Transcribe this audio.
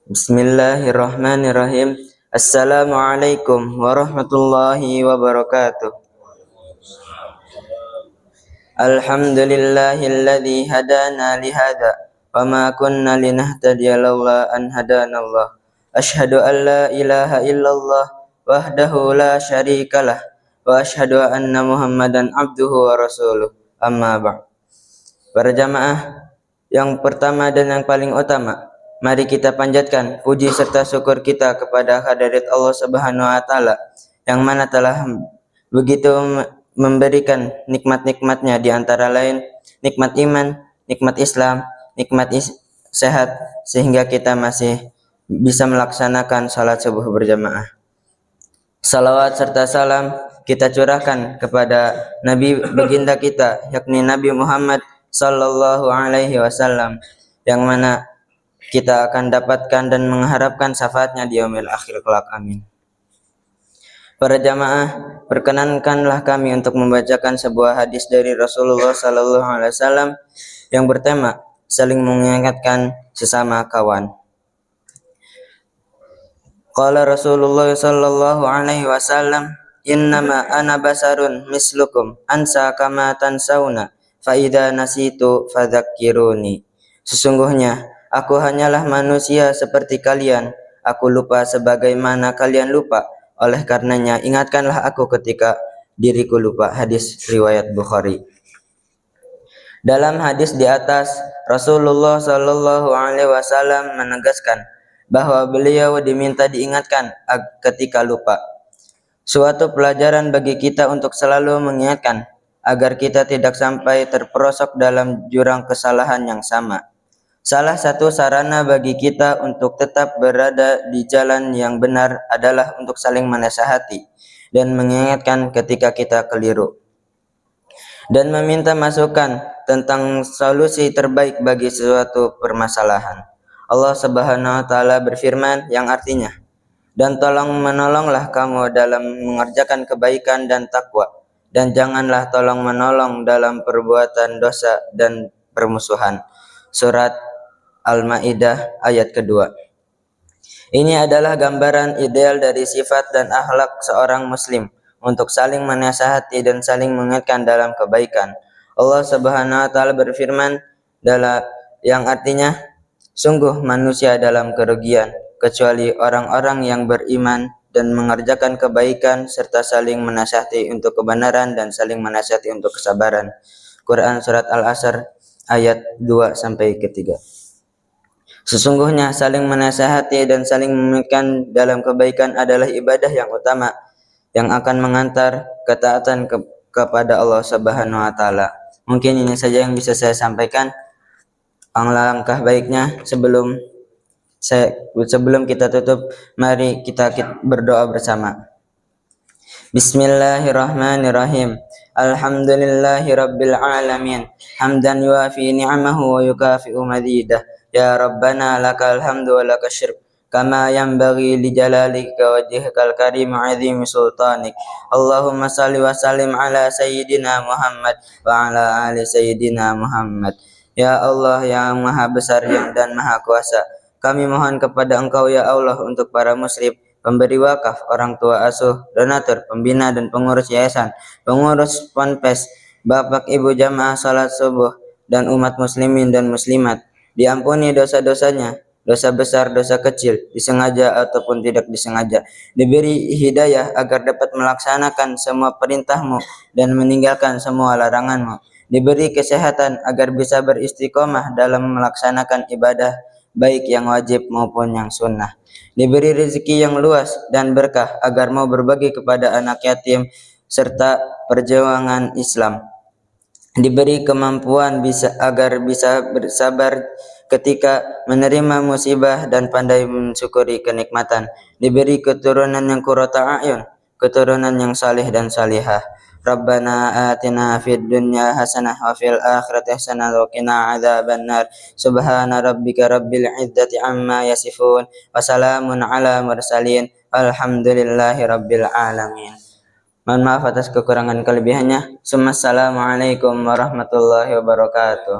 Bismillahirrahmanirrahim. Assalamualaikum warahmatullahi wabarakatuh. Alhamdulillahilladzi hadana lihada wa ma kunna linahtadiya laula an hadanallah. Asyhadu an la ilaha illallah wahdahu la syarikalah wa asyhadu anna Muhammadan abduhu wa rasuluh. Amma ba'd. Para jamaah yang pertama dan yang paling utama, mari kita panjatkan puji serta syukur kita kepada hadirat Allah Subhanahu wa taala yang mana telah begitu memberikan nikmat-nikmatnya, di antara lain nikmat iman, nikmat Islam, nikmat sehat, sehingga kita masih bisa melaksanakan salat subuh berjamaah. Salawat serta salam kita curahkan kepada Nabi baginda kita, yakni Nabi Muhammad sallallahu alaihi wasallam, yang mana kita akan dapatkan dan mengharapkan syafaatnya di yaumil akhir kelak. Amin. Para jamaah, perkenankanlah kami untuk membacakan sebuah hadis dari Rasulullah sallallahu alaihi wasallam yang bertema saling mengingatkan sesama kawan. Qala Rasulullah sallallahu alaihi wasallam, innama ana basarun mislukum ansa kama tansawna fa idza nasitu fadzakkiruni. Sesungguhnya aku hanyalah manusia seperti kalian, aku lupa sebagaimana kalian lupa, oleh karenanya ingatkanlah aku ketika diriku lupa. Hadis riwayat Bukhari. Dalam hadis di atas, Rasulullah sallallahu alaihi wasallam menegaskan bahwa beliau diminta diingatkan ketika lupa. Suatu pelajaran bagi kita untuk selalu mengingatkan agar kita tidak sampai terperosok dalam jurang kesalahan yang sama. Salah satu sarana bagi kita untuk tetap berada di jalan yang benar adalah untuk saling menasihati dan mengingatkan ketika kita keliru, dan meminta masukan tentang solusi terbaik bagi suatu permasalahan. Allah Subhanahu wa taala berfirman yang artinya, dan tolong menolonglah kamu dalam mengerjakan kebaikan dan takwa, dan janganlah tolong menolong dalam perbuatan dosa dan permusuhan. Surat Al-Maidah ayat kedua. Ini adalah gambaran ideal dari sifat dan akhlak seorang muslim untuk saling menasihati dan saling mengingatkan dalam kebaikan. Allah Subhanahu wa taala berfirman dalam yang artinya, sungguh manusia dalam kerugian kecuali orang-orang yang beriman dan mengerjakan kebaikan serta saling menasihati untuk kebenaran dan saling menasihati untuk kesabaran. Quran surat Al-Asr ayat 2 sampai 3. Sesungguhnya saling menasihati dan saling mengingatkan dalam kebaikan adalah ibadah yang utama yang akan mengantar ketaatan kepada Allah Subhanahu wa taala. Mungkin ini saja yang bisa saya sampaikan. Alangkah baiknya sebelum kita tutup, mari kita berdoa bersama. Bismillahirrahmanirrahim. Alhamdulillahi rabbil alamin. Hamdan yuafi ni'amahu wa yukafi'u mazidah. Ya Rabbana lakal hamdu wa lakal syirk, kama yanbaghi li jalalika wajhikal karim azim sultanik. Allahumma salli wa sallim ala sayyidina Muhammad wa ala ali sayyidina Muhammad. Ya Allah yang maha besar dan maha kuasa, kami mohon kepada Engkau ya Allah untuk para muslim, pemberi wakaf, orang tua asuh, donatur, pembina dan pengurus yayasan, pengurus ponpes, bapak ibu jamaah salat subuh, dan umat muslimin dan muslimat. Diampuni dosa-dosanya, dosa besar, dosa kecil, disengaja ataupun tidak disengaja. Diberi hidayah agar dapat melaksanakan semua perintah-Mu dan meninggalkan semua larangan-Mu. Diberi kesehatan agar bisa beristiqomah dalam melaksanakan ibadah, baik yang wajib maupun yang sunnah. Diberi rezeki yang luas dan berkah agar mau berbagi kepada anak yatim serta perjuangan Islam. Diberi kemampuan agar bisa bersabar ketika menerima musibah dan pandai mensyukuri kenikmatan. Diberi keturunan yang qurrata a'yun, keturunan yang saleh dan salihah. Rabbana atina fid dunya hasanah wa fil akhirati hasanah wa qina adzabannar. Subhana rabbika rabbil izzati amma yasifun wa salamun ala mursalin. Alhamdulillahi rabbil alamin. Mohon maaf atas kekurangan kelebihannya. Assalamualaikum warahmatullahi wabarakatuh.